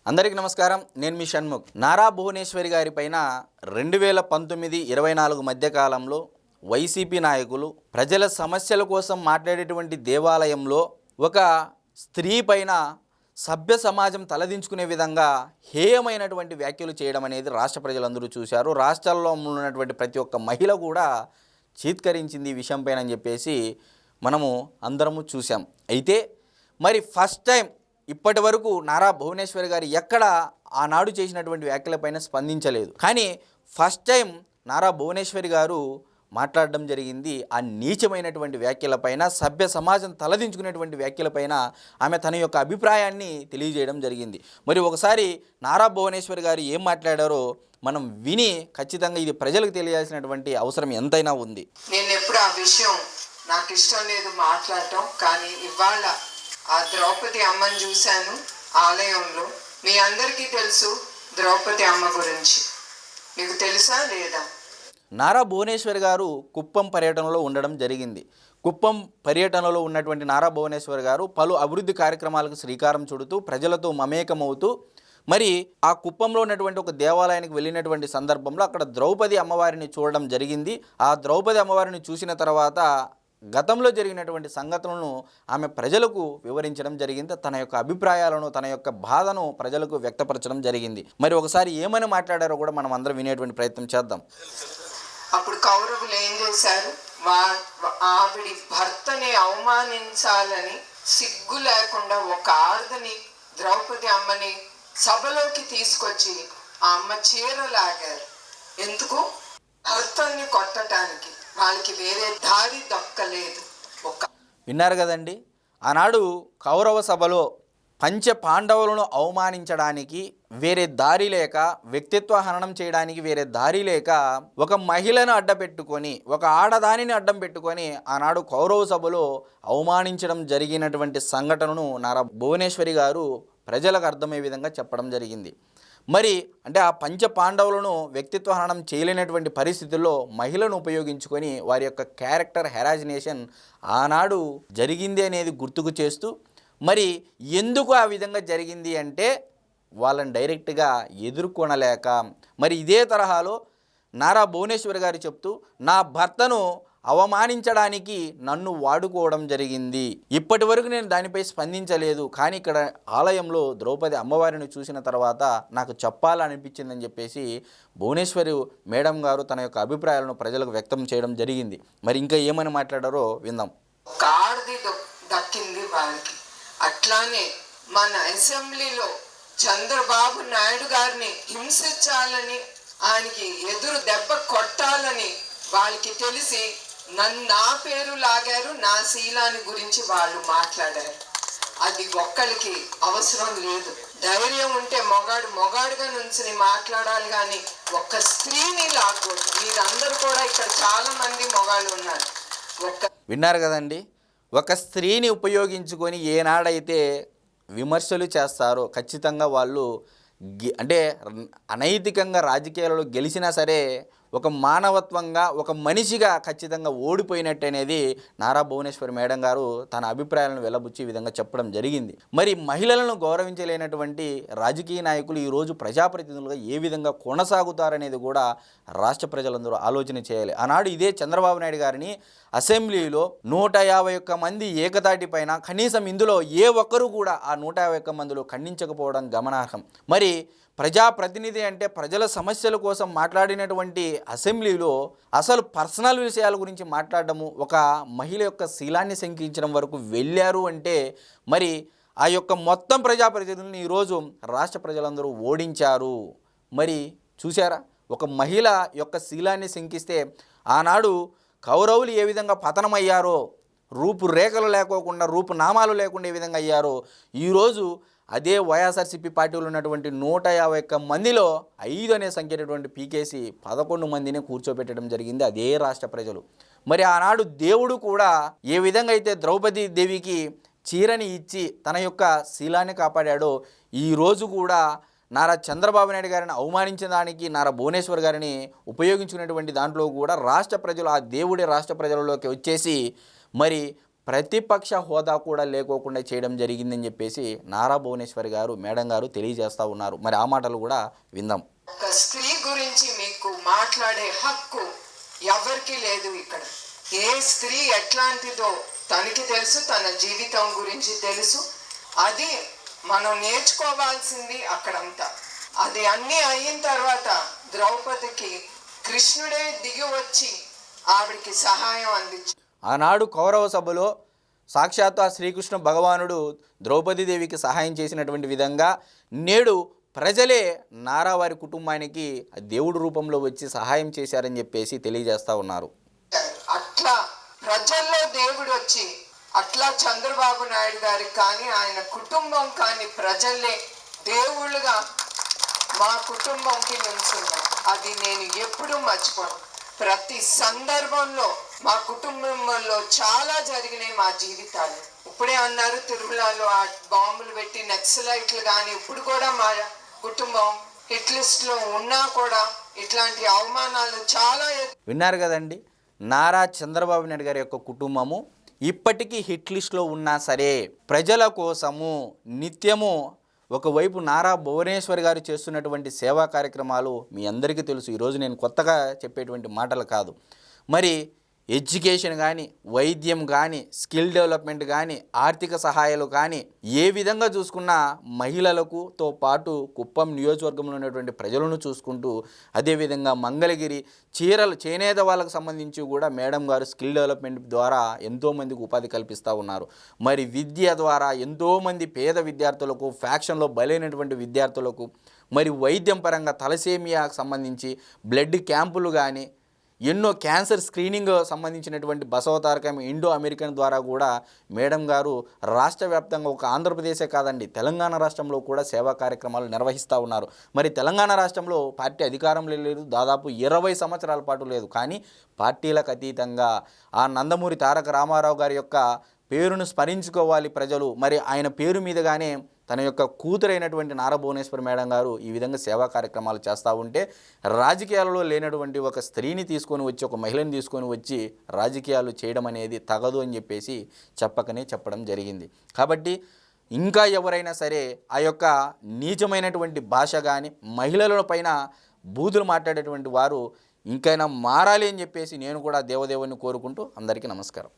అందరికీ నమస్కారం. నేను మీ షణ్ముఖ్. నారా భువనేశ్వరి గారి పైన 2019-24 మధ్య కాలంలో వైసీపీ నాయకులు ప్రజల సమస్యల కోసం మాట్లాడేటువంటి దేవాలయంలో ఒక స్త్రీ పైన సభ్య సమాజం తలదించుకునే విధంగా హేయమైనటువంటి వ్యాఖ్యలు చేయడం అనేది రాష్ట్ర ప్రజలందరూ చూశారు. రాష్ట్రాల్లో ఉన్నటువంటి ప్రతి ఒక్క మహిళ కూడా చీత్కరించింది ఈ విషయం పైన అని చెప్పేసి మనము అందరము చూసాం. అయితే మరి ఫస్ట్ టైం ఇప్పటి వరకు నారా భువనేశ్వరి గారు ఎక్కడ ఆనాడు చేసినటువంటి వ్యాఖ్యలపైన స్పందించలేదు. కానీ ఫస్ట్ టైం నారా భువనేశ్వరి గారు మాట్లాడడం జరిగింది. ఆ నీచమైనటువంటి వ్యాఖ్యలపైన, సభ్య సమాజం తలదించుకునేటువంటి వ్యాఖ్యలపైన ఆమె తన యొక్క అభిప్రాయాన్ని తెలియజేయడం జరిగింది. మరి ఒకసారి నారా భువనేశ్వరి గారు ఏం మాట్లాడారో మనం విని ఖచ్చితంగా ఇది ప్రజలకు తెలియాల్సినటువంటి అవసరం ఎంతైనా ఉంది. నేను ఎప్పుడు ఆ విషయం నాకు ఇష్టం లేదు మాట్లాడటం, కానీ ఇవాళ ఆ ద్రౌపది అమ్మని చూశాను ఆలయంలో. మీ అందరికీ తెలుసు ద్రౌపది అమ్మ గురించి, మీకు తెలుసా లేదా? నారా భువనేశ్వరి గారు కుప్పం పర్యటనలో ఉండడం జరిగింది. కుప్పం పర్యటనలో ఉన్నటువంటి నారా భువనేశ్వరి గారు పలు అభివృద్ధి కార్యక్రమాలకు శ్రీకారం చుడుతూ ప్రజలతో మమేకమవుతూ మరి ఆ కుప్పంలో ఉన్నటువంటి ఒక దేవాలయానికి వెళ్ళినటువంటి సందర్భంలో అక్కడ ద్రౌపది అమ్మవారిని చూడడం జరిగింది. ఆ ద్రౌపది అమ్మవారిని చూసిన తర్వాత గతంలో జరిగినటువంటి సంఘటనలను ఆమె ప్రజలకు వివరించడం జరిగింది. తన యొక్క అభిప్రాయాలను, తన యొక్క బాధను ప్రజలకు వ్యక్తపరచడం జరిగింది. మరి ఒకసారి ఏమని మాట్లాడారో కూడా మనం అందరం వినేటువంటి ప్రయత్నం చేద్దాం. అప్పుడు కౌరవులు ఏం చేశారు? ఆవిడి భర్తని అవమానించాలని సిగ్గు లేకుండా ఒక ఆర్దని, ద్రౌపది అమ్మని సభలోకి తీసుకొచ్చి ఆ అమ్మ చీర లాగారు. ఎందుకు? భర్తని కొట్టడానికి. వాళ్ళకి వేరే దారి దక్కలేదు. విన్నారు కదండి. ఆనాడు కౌరవ సభలో పంచ పాండవులను అవమానించడానికి వేరే దారి లేక, వ్యక్తిత్వ హననం చేయడానికి వేరే దారి లేక ఒక మహిళను అడ్డపెట్టుకొని, ఒక ఆడదానిని అడ్డం పెట్టుకొని ఆనాడు కౌరవ సభలో అవమానించడం జరిగినటువంటి సంఘటనను నారా భువనేశ్వరి గారు ప్రజలకు అర్థమయ్యే విధంగా చెప్పడం జరిగింది. మరి అంటే ఆ పంచ పాండవులను వ్యక్తిత్వ హననం చేయలేనటువంటి పరిస్థితుల్లో మహిళను ఉపయోగించుకొని వారి యొక్క క్యారెక్టర్ హెరాజినేషన్ ఆనాడు జరిగింది అనేది గుర్తుకు చేస్తూ, మరి ఎందుకు ఆ విధంగా జరిగింది అంటే వాళ్ళని డైరెక్ట్గా ఎదుర్కొనలేక, మరి ఇదే తరహాలో నారా భువనేశ్వరి గారు చెప్తూ నా భర్తను అవమానించడానికి నన్ను వాడుకోవడం జరిగింది. ఇప్పటి వరకు నేను దానిపై స్పందించలేదు, కానీ ఇక్కడ ఆలయంలో ద్రౌపది అమ్మవారిని చూసిన తర్వాత నాకు చెప్పాలనిపించిందని చెప్పేసి భువనేశ్వరి మేడం గారు తన యొక్క అభిప్రాయాలను ప్రజలకు వ్యక్తం చేయడం జరిగింది. మరి ఇంకా ఏమని మాట్లాడారో విందాం. దక్కింది వారికి. అట్లానే మన అసెంబ్లీలో చంద్రబాబు నాయుడు గారిని హింసించాలని, ఆయనకి ఎదురు దెబ్బ కొట్టాలని వాళ్ళకి తెలిసి నా పేరు లాగారు, నా శీలాన్ని గురించి వాళ్ళు మాట్లాడారు. అది ఒక్కరికి అవసరం లేదు. ధైర్యం ఉంటే మొగాడుగా నుంచి మాట్లాడాలి, కానీ ఒక్క స్త్రీని లాగకూడదు. మీరందరూ కూడా ఇక్కడ చాలా మంది మొగాళ్ళు ఉన్నారు. విన్నారు కదండి. ఒక స్త్రీని ఉపయోగించుకొని ఏనాడైతే విమర్శలు చేస్తారో ఖచ్చితంగా వాళ్ళు అంటే అనైతికంగా రాజకీయాలలో గెలిచినా సరే ఒక మానవత్వంగా, ఒక మనిషిగా ఖచ్చితంగా ఓడిపోయినట్టు అనేది నారా భువనేశ్వరి మేడం గారు తన అభిప్రాయాలను వెల్లబుచ్చి విధంగా చెప్పడం జరిగింది. మరి మహిళలను గౌరవించలేనటువంటి రాజకీయ నాయకులు ఈరోజు ప్రజాప్రతినిధులుగా ఏ విధంగా కొనసాగుతారనేది కూడా రాష్ట్ర ప్రజలందరూ ఆలోచన చేయాలి. ఆనాడు ఇదే చంద్రబాబు నాయుడు గారిని అసెంబ్లీలో 151 మంది ఏకతాటి పైన కనీసం ఇందులో ఏ ఒక్కరూ కూడా ఆ 151 మందిలో ఖండించకపోవడం గమనార్హం. మరి ప్రజాప్రతినిధి అంటే ప్రజల సమస్యల కోసం మాట్లాడినటువంటి అసెంబ్లీలో అసలు పర్సనల్ విషయాల గురించి మాట్లాడడము, ఒక మహిళ యొక్క శీలాన్ని శంకించడం వరకు వెళ్ళారు అంటే మరి ఆ యొక్క మొత్తం ప్రజాప్రతినిధులను ఈరోజు రాష్ట్ర ప్రజలందరూ ఓడించారు. మరి చూసారా, ఒక మహిళ యొక్క శీలాన్ని శంకిస్తే ఆనాడు కౌరవులు ఏ విధంగా పతనమయ్యారో, రూపురేఖలు లేకోకుండా, రూపునామాలు లేకుండా ఏ విధంగా అయ్యారో, ఈరోజు అదే వైఎస్ఆర్సీపీ పార్టీలో ఉన్నటువంటి 151 మందిలో 5 అనే సంఖ్యటువంటి పీకేసి 11 మందిని కూర్చోబెట్టడం జరిగింది అదే రాష్ట్ర ప్రజలు. మరి ఆనాడు దేవుడు కూడా ఏ విధంగా అయితే ద్రౌపది దేవికి చీరని ఇచ్చి తన యొక్క శీలాన్ని కాపాడాడో, ఈరోజు కూడా నారా చంద్రబాబు నాయుడు గారిని అవమానించిన దానికి నారా భువనేశ్వర్ గారిని ఉపయోగించుకునేటువంటి దాంట్లో కూడా రాష్ట్ర ప్రజలు, ఆ దేవుడే రాష్ట్ర ప్రజలలోకి వచ్చేసి మరి ప్రతిపక్ష హోదా కూడా లేకోకుండా చేయడం జరిగిందని చెప్పేసి నారా భువనేశ్వరి గారు మేడం గారు తెలియజేస్తూ ఉన్నారు. మరి ఆ మాటలు కూడా విందాం. ఒక స్త్రీ గురించి మీకు మాట్లాడే హక్కు ఎవరికి లేదు ఇక్కడ. ఏ స్త్రీ ఎట్లాంటిదో తనకి తెలుసు, తన జీవితం గురించి తెలుసు. అది మనం నేర్చుకోవాల్సింది అక్కడంతా. అది అన్నీ అయిన తర్వాత ద్రౌపదికి కృష్ణుడే దిగి వచ్చి ఆవిడికి సహాయం అందించారు. ఆనాడు కౌరవ సభలో సాక్షాత్తు ఆ శ్రీకృష్ణ భగవానుడు ద్రౌపదీదేవికి సహాయం చేసినటువంటి విధంగా నేడు ప్రజలే నారా వారి కుటుంబానికి దేవుడి రూపంలో వచ్చి సహాయం చేశారని చెప్పేసి తెలియజేస్తూ ఉన్నారు. అట్లా ప్రజల్లో దేవుడు వచ్చి అట్లా చంద్రబాబు నాయుడు గారికి కానీ ఆయన కుటుంబం కానీ ప్రజల్లే దేవుళ్ళుగా మా కుటుంబంకి నిలుచున్నారు. అది నేను ఎప్పుడూ మర్చిపోను. ప్రతి సందర్భంలో మా కుటుంబంలో చాలా జరిగినాయి మా జీవితాలు. ఇప్పుడే అన్నారు తిరుమలలో ఆ బాంబులు పెట్టి నక్సలైట్లు కానీ ఇప్పుడు కూడా మా కుటుంబం హిట్ లిస్ట్లో ఉన్నా కూడా ఇట్లాంటి అవమానాలు చాలా. విన్నారు కదండి, నారా చంద్రబాబు నాయుడు గారి యొక్క కుటుంబము ఇప్పటికీ హిట్ లిస్ట్లో ఉన్నా సరే ప్రజల కోసము నిత్యము ఒకవైపు నారా భువనేశ్వర్ గారు చేస్తున్నటువంటి సేవా కార్యక్రమాలు మీ అందరికీ తెలుసు. ఈరోజు నేను కొత్తగా చెప్పేటువంటి మాటలు కాదు. మరి ఎడ్యుకేషన్ కానీ, వైద్యం కానీ, స్కిల్ డెవలప్మెంట్ కానీ, ఆర్థిక సహాయాలు కానీ ఏ విధంగా చూసుకున్నా మహిళలకుతో పాటు కుప్పం నియోజకవర్గంలో ఉన్నటువంటి ప్రజలను చూసుకుంటూ, అదేవిధంగా మంగళగిరి చేనేత వాళ్ళకు సంబంధించి కూడా మేడం గారు స్కిల్ డెవలప్మెంట్ ద్వారా ఎంతోమందికి ఉపాధి కల్పిస్తూ ఉన్నారు. మరి విద్య ద్వారా ఎంతోమంది పేద విద్యార్థులకు, ఫ్యాక్షన్లో బలైనటువంటి విద్యార్థులకు, మరి వైద్యం పరంగా తలసేమియాకు సంబంధించి బ్లడ్ క్యాంపులు కానీ, ఎన్నో క్యాన్సర్ స్క్రీనింగ్ సంబంధించినటువంటి బసవతారకం ఇండో అమెరికన్ ద్వారా కూడా మేడం గారు రాష్ట్ర వ్యాప్తంగా ఒక ఆంధ్రప్రదేశే కాదండి తెలంగాణ రాష్ట్రంలో కూడా సేవా కార్యక్రమాలు నిర్వహిస్తూ ఉన్నారు. మరి తెలంగాణ రాష్ట్రంలో పార్టీ అధికారంలో లేదు, దాదాపు 20 సంవత్సరాల పాటు లేదు. కానీ పార్టీలకు అతీతంగా ఆ నందమూరి తారక రామారావు గారి యొక్క పేరును స్మరించుకోవాలి ప్రజలు. మరి ఆయన పేరు మీదుగానే తన యొక్క కూతురైనటువంటి నారా భువనేశ్వరి మేడం గారు ఈ విధంగా సేవా కార్యక్రమాలు చేస్తూ ఉంటే రాజకీయాలలో లేనటువంటి ఒక స్త్రీని తీసుకొని వచ్చి, ఒక మహిళని తీసుకొని వచ్చి రాజకీయాలు చేయడం అనేది తగదు అని చెప్పేసి చెప్పడం జరిగింది. కాబట్టి ఇంకా ఎవరైనా సరే ఆ యొక్క నీచమైనటువంటి భాష కానీ, మహిళల పైన బూతులు మాట్లాడేటువంటి వారు ఇంకైనా మారాలి అని చెప్పేసి నేను కూడా దేవదేవుని కోరుకుంటూ అందరికీ నమస్కారం.